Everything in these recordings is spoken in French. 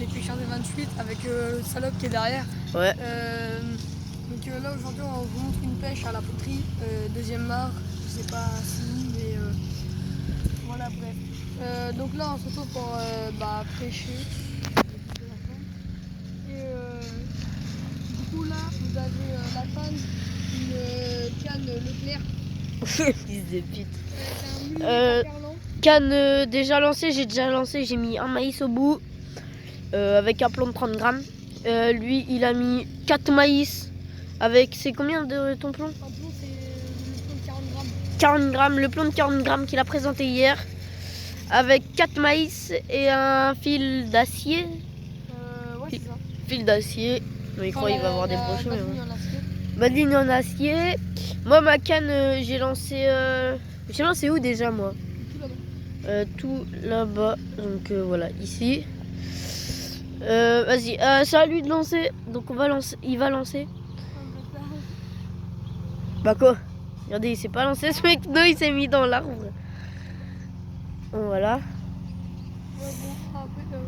les pêcheurs des 28 avec le salope qui est derrière. Ouais. Donc là aujourd'hui on vous montre une pêche à la poterie, deuxième mare, je sais pas si, mais voilà bref. Donc là on se retrouve pour pêcher. Et du coup là vous avez la panne, une canne Leclerc. Fils de pute. C'est un mulet perlant. Canne déjà lancée, j'ai mis un maïs au bout avec un plomb de 30 grammes. Lui il a mis 4 maïs avec, c'est combien de ton plomb? Un plomb c'est le plomb de 40 grammes. 40 grammes, le plomb de 40 grammes qu'il a présenté hier avec 4 maïs et un fil d'acier. Ouais c'est ça. Fil d'acier, il croit qu'il va avoir des brochets. Badine en acier. Moi ma canne j'ai lancé où déjà moi? Tout là-bas, donc voilà, ici. Vas-y, c'est à lui de lancer, donc il va lancer. Bah quoi? Regardez, il s'est pas lancé ce mec, non, il s'est mis dans l'arbre. Voilà.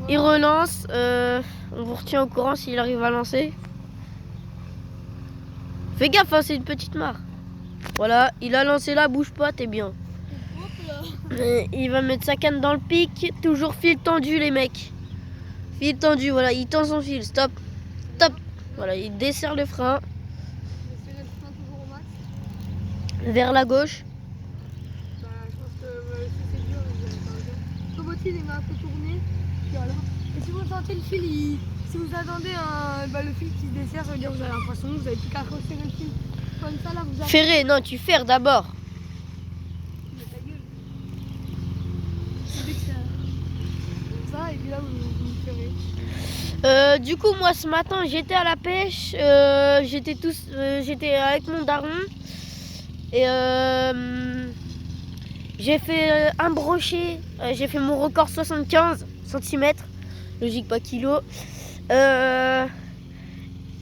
Il relance, on vous retient au courant s'il arrive à lancer. Fais gaffe, hein, c'est une petite mare. Voilà, il a lancé là, bouge pas, t'es bien. Il va mettre sa canne dans le pic, toujours fil tendu les mecs. Fil tendu, voilà, il tend son fil, stop, stop. Voilà, il desserre le frein. Vers la gauche. Je pense que si c'est dur, votre fil il va un peu tourner. Voilà. Et si vous sentez le fil, si vous attendez le fil qui se dessert, ça veut dire que vous avez un poisson, vous n'avez plus qu'à resserrer le fil. Comme ça là vous avez... Ferrer, non, tu ferres d'abord. Ça et puis là vous ferrez. Du coup moi ce matin j'étais à la pêche, j'étais avec mon daron et j'ai fait un brochet, j'ai fait mon record 75 cm, logique pas kilo.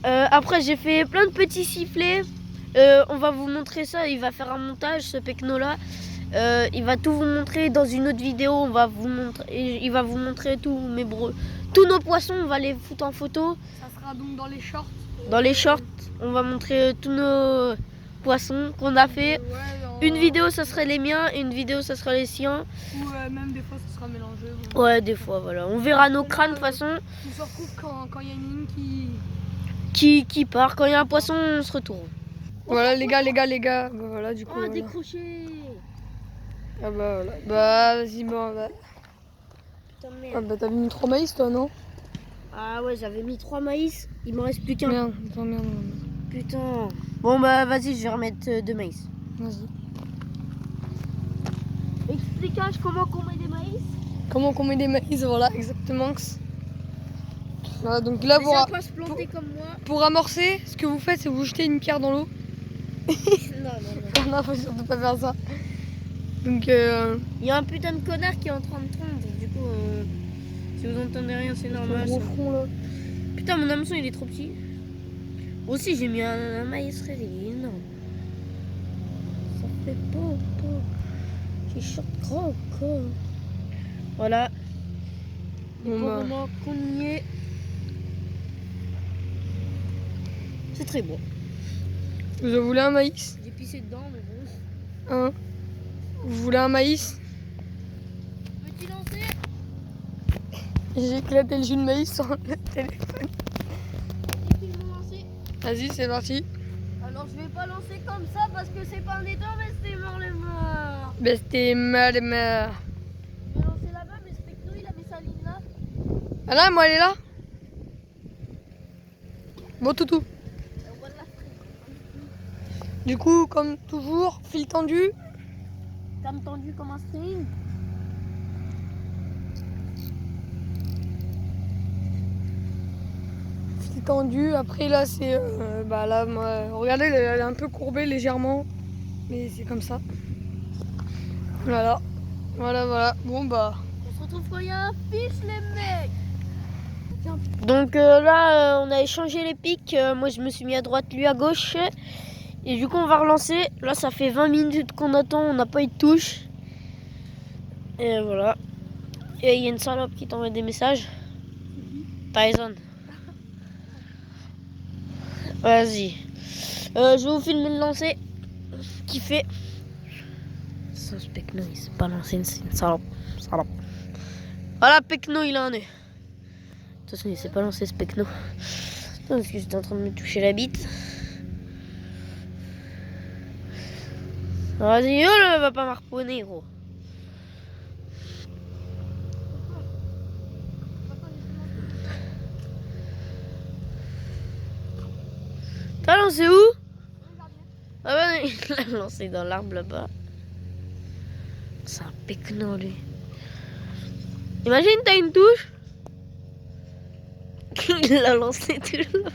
Après j'ai fait plein de petits sifflets, on va vous montrer ça, il va faire un montage ce pecno là. Il va tout vous montrer dans une autre vidéo, il va vous montrer tous nos poissons, on va les foutre en photo. Ça sera donc dans les shorts. Dans les shorts, on va montrer tous nos poissons qu'on a fait. Une vidéo ça serait les miens, une vidéo ça sera les siens. Ou même des fois ça sera mélangé. Ouais, des fois voilà. On verra nos crânes de toute façon. On se retrouve quand il y a une ligne qui part, quand il y a un poisson on se retourne. Voilà les gars. Bah, voilà du coup. Oh, voilà. décroché. Ah bah voilà. Bah vas-y bah. Putain, merde. Ah bah t'as mis 3 maïs toi non? Ah ouais, j'avais mis 3 maïs, il m'en reste plus qu'un. Merde. Putain. Bon bah vas-y, je vais remettre 2 maïs. Vas-y. Expliquage comment on met des maïs. Comment qu'on met des maïs, voilà exactement. Voilà donc là Pas se planter comme moi. pour amorcer, ce que vous faites c'est vous jetez une pierre dans l'eau. Non. Non, faut surtout pas faire ça. Donc Il y a un putain de connard qui est en train de tondre, du coup si vous entendez rien c'est normal. gros front là. Putain mon hameçon il est trop petit. Aussi j'ai mis un maïs réveillé, il est énorme. Ça fait pas. J'ai short gros quoi. Voilà. Bon, Pour bah. le moment qu'on y est. C'est très bon. Vous voulez un maïs? J'ai pissé dedans mais bon. Hein? Vous voulez un maïs? Peux-tu lancer? J'ai éclaté le jus de maïs sur le téléphone. Vas-y, c'est parti. Alors je vais pas lancer comme ça parce que c'est pas un étang mais c'est mort les morts. Ben c'était mal. Je vais lancer là-bas mais ce pecno il avait sa ligne là. Ah là, moi elle est là. Bon toutou. Du coup, comme toujours, fil tendu. Comme tendu comme un string. Fil tendu. Après là, c'est là, moi, regardez, elle est un peu courbée légèrement, mais c'est comme ça. Voilà. Bon bah. On se retrouve quand il y a un fiche les mecs. Donc là on a échangé les pics, moi je me suis mis à droite, lui à gauche. Et du coup on va relancer, là ça fait 20 minutes qu'on attend, on n'a pas eu de touche. Et voilà. Et il y a une salope qui t'envoie des messages. Tyson. Vas-y. Je vais vous filmer le lancer. Kiffer. Ce Pecno, il s'est pas lancé, c'est une salope. Salope. Voilà, Pecno, il a un nœud. De toute façon, il s'est pas lancé ce Pecno. Parce que j'étais en train de me toucher la bite. Vas-y, oh, va pas m'harponner, gros. T'as lancé où? Ah ouais, il l'a lancé dans l'arbre là-bas. C'est un Pecno, lui. Imagine, t'as une touche. Il l'a lancé toujours.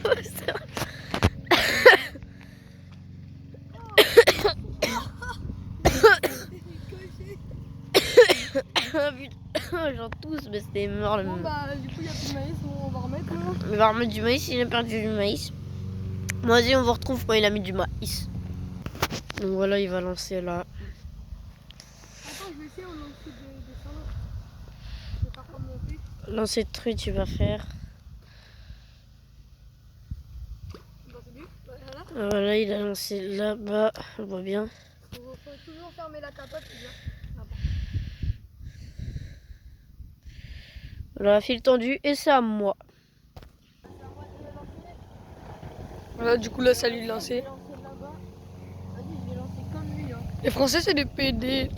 J'en tousse, mais c'était mort. Bon bah du coup il n'y a plus de maïs, on va remettre là. Il va remettre du maïs, il a perdu du maïs. Vas-y, on vous retrouve quand il a mis du maïs. Donc voilà, il va lancer là. Attends, je vais essayer au lancer de salopes. Je vais faire comme mon fait. Lancer de truite, tu vas faire. Bon c'est mieux, voilà. Voilà, il a lancé là-bas, on voit bien. Il faut toujours fermer la capote, c'est bien. Voilà, fil tendu, et c'est à moi. Voilà, du coup là ça lui de lancer. Les Français c'est des PD.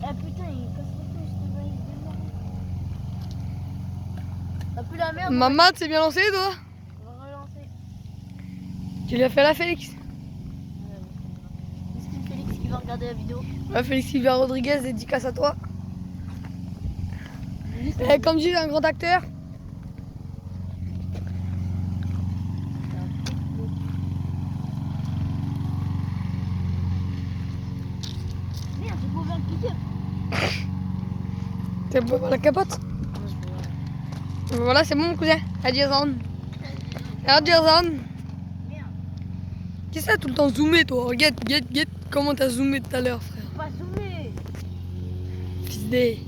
Ah putain, il casse la touche de maïs de merde. T'as plus la merde. Maman, t'es bien lancé toi? On va relancer. Tu lui as fait la Félix? Est-ce que Félix qui va regarder la vidéo? Ouais, Félix Sylvia Rodriguez, dédicace à toi. Comme dit un grand acteur. Merde, j'ai pas ouvert le piqueur. T'as pas ouvert la capote? Voilà, c'est bon mon cousin. Adieu Zan. Adieu Zan. Merde. Qu'est-ce que t'as tout le temps zoomé toi? Regarde, comment t'as zoomé tout à l'heure frère. Pas zoomé. Fils D.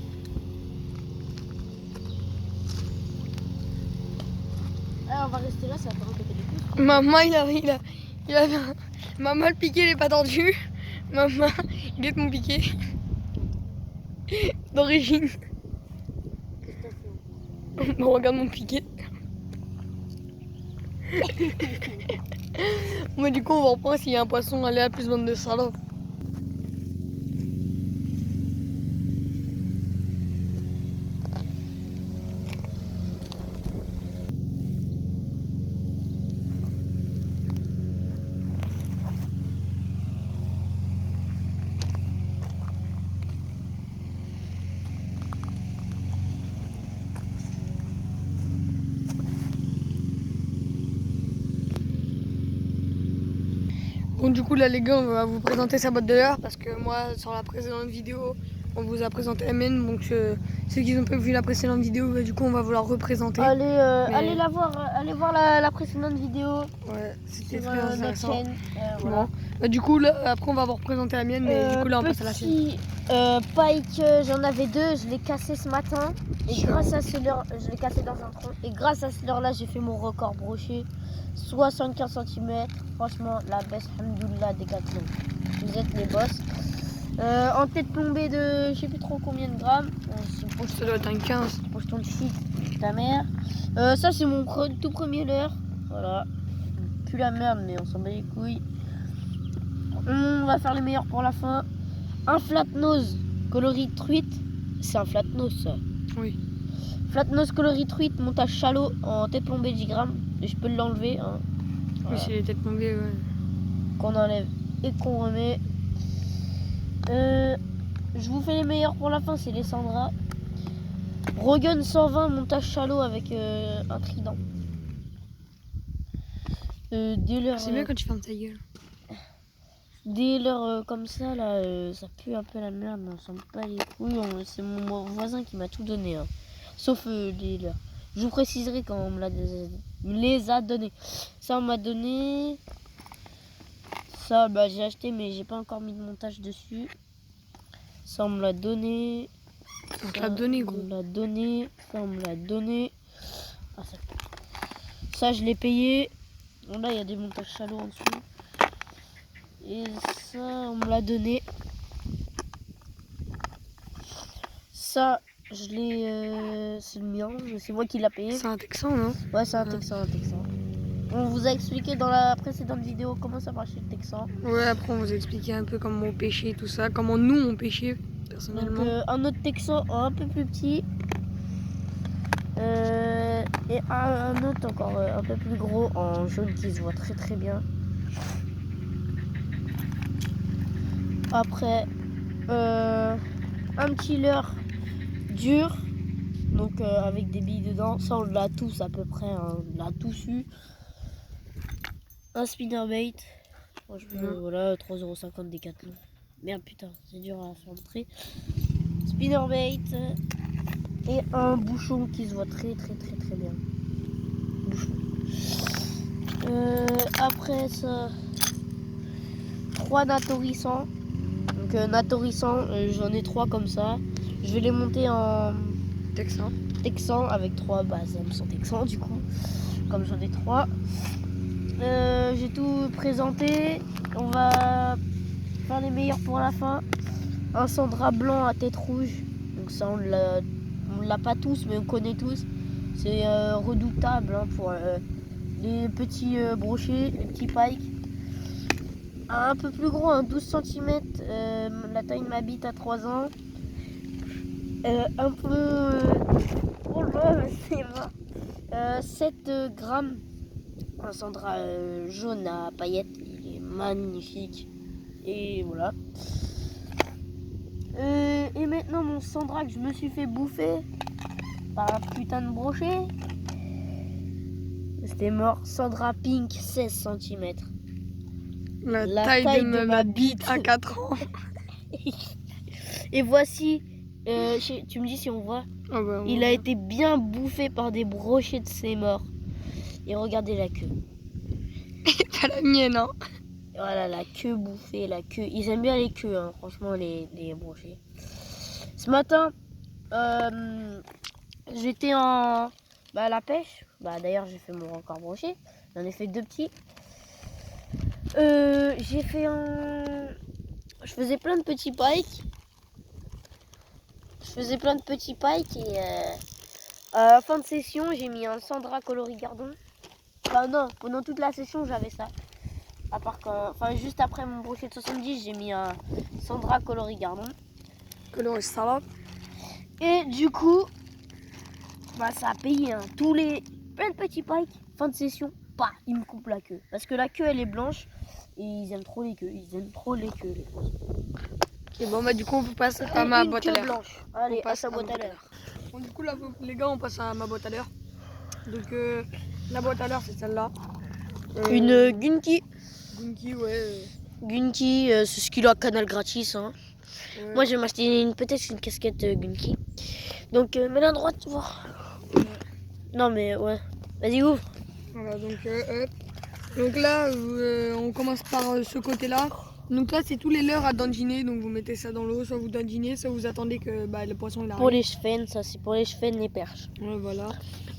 Alors, on va rester là, ça va pas remplir des pouces. Maman Maman le piqué il est pas tendu. Maman, guette mon piqué. D'origine. Qu'est-ce que t'as fait? Bon, regarde mon piqué. Moi du coup on va reprendre s'il y a un poisson, allez à plus bande de salopes. Bon du coup là les gars on va vous présenter sa boîte de leurre parce que moi sur la précédente vidéo on vous a présenté la mienne donc ceux qui n'ont pas vu la précédente vidéo bah, du coup on va vous la représenter. Allez la voir, allez voir la précédente vidéo Ouais c'était sur très notre intéressant. chaîne. Voilà. Bon. Bah, du coup là après on va vous représenter la mienne mais du coup là on passe à la chaîne. Petit pike, j'en avais deux, je l'ai cassé ce matin et grâce à ce leurre, je l'ai cassé dans un tronc et grâce à ce leurre là j'ai fait mon record broché 75 cm. Franchement la baisse alhamdoulilah Decathlon, vous êtes les boss. En tête plombée de je sais plus trop combien de grammes. Ça doit être un 15. Pocheton de shit, ta mère. Ça c'est mon tout premier leurre. Voilà. Plus la merde mais on s'en bat les couilles. On va faire les meilleurs pour la fin. Un flat nose coloris truite. C'est un flat nose ça. Oui. Flat nose coloris truite, montage chalot en tête plombée 10 grammes. Et je peux l'enlever. Hein. Voilà. Oui c'est les têtes tombées ouais. Qu'on enlève et qu'on remet. Je vous fais les meilleurs pour la fin, c'est les Sandra. Rogun 120, montage chalot avec un trident. C'est bien quand tu fermes ta gueule. Des leurres comme ça là, ça pue un peu la merde, mais on s'en bat les couilles. C'est mon voisin qui m'a tout donné, hein. Sauf des leurres. Je vous préciserai quand on me les a donnés. Ça on m'a donné. Ça bah j'ai acheté mais j'ai pas encore mis de montage dessus. Ça, on me l'a donné. On te l'a donné, On gros. me l'a donné. Ça, on me l'a donné. Ah, ça, je l'ai payé. Bon, là, il y a des montages salauds en dessous. Et ça, on me l'a donné. Ça, je l'ai... c'est le mien, mais c'est moi qui l'a payé. C'est un Texan, non? Ouais, c'est un Texan, un Texan. On vous a expliqué dans la précédente vidéo comment ça marchait le Texan. Ouais, après on vous a expliqué un peu comment on pêchait, tout ça, comment nous on pêchait, Donc personnellement. un autre Texan un peu plus petit. Et un autre encore un peu plus gros en jaune qui se voit très très bien. Après, un petit leurre dur, donc avec des billes dedans. Ça, on l'a tous à peu près, hein, on l'a tous eu. Un spinnerbait, franchement, voilà, 3,50 € Decathlon. Merde, putain, c'est dur à faire entrer. Spinnerbait et un bouchon qui se voit très très très très bien. Bouchon. Après ça, 3 natorissants. Donc natorissants, j'en ai 3 comme ça. Je vais les monter en Texan. Texan avec 3 elles sont Texans du coup, comme j'en ai 3. J'ai tout présenté. On va faire les meilleurs pour la fin. Un Sandra blanc à tête rouge. Donc ça, on l'a pas tous, mais on connaît tous. C'est redoutable hein, pour les petits brochets, les petits pikes. Un peu plus gros, un 12 cm, la taille de ma bite à 3 ans. Un peu... oh là, c'est mort. 7 grammes. Un Sandra jaune à paillettes, il est magnifique. Et voilà. Et maintenant mon Sandra que je me suis fait bouffer par un putain de brochet. C'était mort. Sandra pink, 16 cm. La taille de ma bite à 4 ans. Et voici, tu me dis si on voit, Oh bah, il a été bien bouffé par des brochets de ses morts. Et regardez la queue. pas la mienne, hein. Voilà, la queue bouffée, la queue. Ils aiment bien les queues, hein, franchement, les brochets. Ce matin, j'étais à la pêche. D'ailleurs, j'ai fait mon record brochet. J'en ai fait 2 petits. J'ai fait je faisais plein de petits pikes. Et à la fin de session, j'ai mis un Sandra coloris gardon. Enfin non, pendant toute la session, j'avais ça. À part juste après mon brochet de 70, j'ai mis un Sandra coloris gardon. Coloris salade. Et du coup, ça a payé. Hein. Plein de petits pikes, fin de session, ils me coupent la queue. Parce que la queue, elle est blanche. Et ils aiment trop les queues. Les poissons. Ok, bon, du coup, on passe à ma boîte à l'air. Allez, à sa boîte à l'air. Bon, du coup, là, les gars, on passe à ma boîte à l'air. Donc, la boîte à l'air, c'est celle-là. Une Gunki. Gunki, ouais. Gunki, c'est ce qu'il a canal gratis. Hein. Moi, je vais m'acheter peut-être une casquette Gunki. Donc, mets la droite, tu vois. Non, mais ouais. Vas-y, ouvre. Voilà, donc, hop. Donc là, on commence par ce côté-là. Donc là, c'est tous les leurres à dandiner. Donc vous mettez ça dans l'eau, soit vous dandinez, soit vous attendez que le poisson il arrive. Pour les chevens, ça c'est pour les chevens, les perches. Ouais, voilà.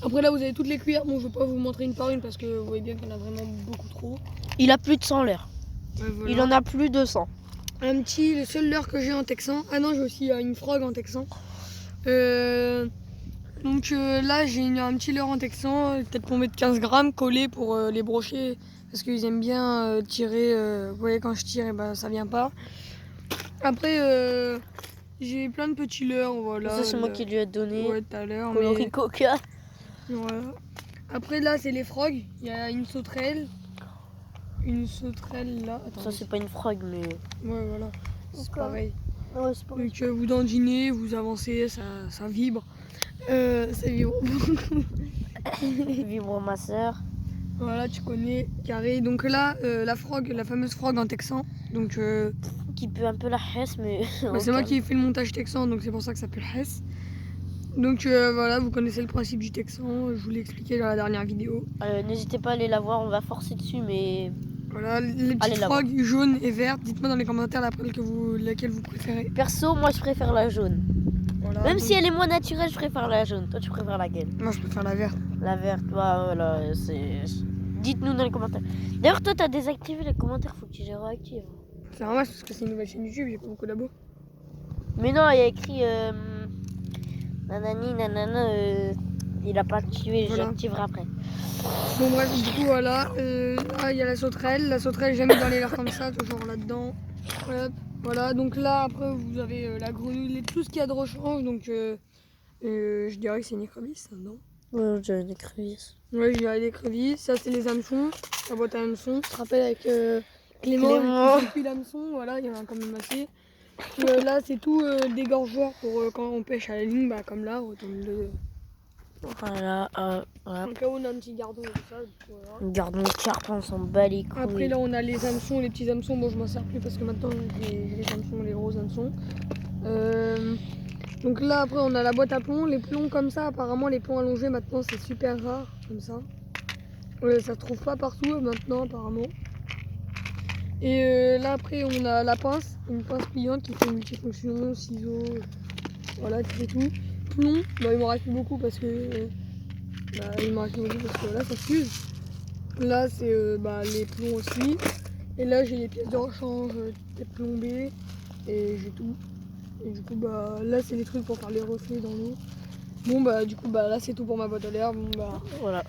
Après là, vous avez toutes les cuillères. Bon, je vais pas vous montrer une par une parce que vous voyez bien qu'il y en a vraiment beaucoup trop. Il a plus de 100 leurres. Ouais, voilà. Il en a plus de 100. Le seul leurre que j'ai en texan. Ah non, j'ai aussi une frog en texan. Donc là, j'ai un petit leurre en texan, peut-être pour mettre 15 grammes collé pour les brochets. Parce qu'ils aiment bien tirer. Vous voyez, quand je tire, ça vient pas. Après, j'ai plein de petits leurres. Voilà, Ça, c'est moi qui lui ai donné. Ouais, tout à l'heure. Coloris coca. Voilà. Après, là, c'est les frogs. Il y a une sauterelle. Une sauterelle là. Ça, c'est pas une frog, mais. Ouais, voilà. C'est pareil. Ouais, c'est pareil. Donc, vous dandinez, vous avancez, ça vibre. Ça vibre beaucoup. Vibre ma soeur. Voilà, tu connais, carré. Donc là, la fameuse frog en texan. Donc, qui pue un peu la hesse, mais. c'est moi qui ai fait le montage texan, donc c'est pour ça que ça pue la hesse. Donc voilà, vous connaissez le principe du texan, je vous l'ai expliqué dans la dernière vidéo. N'hésitez pas à aller la voir, on va forcer dessus, mais. Voilà, les Allez, petites là-bas. frogs jaunes et vertes. Dites-moi dans les commentaires laquelle vous préférez. Perso, moi je préfère la jaune. Voilà, Même donc, si elle est moins naturelle, je préfère la jaune. Toi, tu préfères laquelle? moi je préfère la verte. La verte, bah, voilà, c'est... Dites-nous dans les commentaires. D'ailleurs, toi, t'as désactivé les commentaires, faut que tu les réactives. C'est normal parce que c'est une nouvelle chaîne YouTube, j'ai pas beaucoup d'abos. Mais non, il y a écrit... nanani, nanana, il a pas activé, Voilà. j'activerai après. Bon bref, du coup voilà, là il y a la sauterelle. La sauterelle, j'ai mis dans les verres comme ça, toujours là-dedans. Hop, voilà, donc là après vous avez la grenouille, tout ce qu'il y a de rechange, donc je dirais que c'est une écrevisse, ça, non? Ouais, j'ai des crevisses. Ouais, je dirais des écrevisses. Ça c'est les hameçons, la boîte à hameçons. Tu te rappelles avec Clément, Clément. et puis l'hameçon, voilà, il y en a quand même assez. Puis, là c'est tout dégorgeur pour quand on pêche à la ligne, bah, comme là, autant de... Voilà, voilà. En cas où on a un petit gardon et tout ça, voilà. Garde mon carpe, on s'en bat les couilles. Après là on a les hameçons, les petits hameçons, bon je m'en sers plus parce que maintenant j'ai les hameçons, les gros hameçons. Donc là après on a la boîte à plombs, les plombs comme ça, apparemment les plombs allongés maintenant c'est super rare comme ça. Ça se trouve pas partout maintenant apparemment. Et là après on a la pince, une pince pliante qui fait multifonction, ciseaux, voilà qui fait tout. Plomb, bah, il m'en reste plus beaucoup parce que là ça s'use. Là c'est les plombs aussi. Et là j'ai les pièces de rechange, peut-être plombées et j'ai tout. Et du coup bah là c'est les trucs pour faire les reflets dans l'eau. Bon bah du coup bah là c'est tout pour ma boîte à l'air. Bon bah Voilà.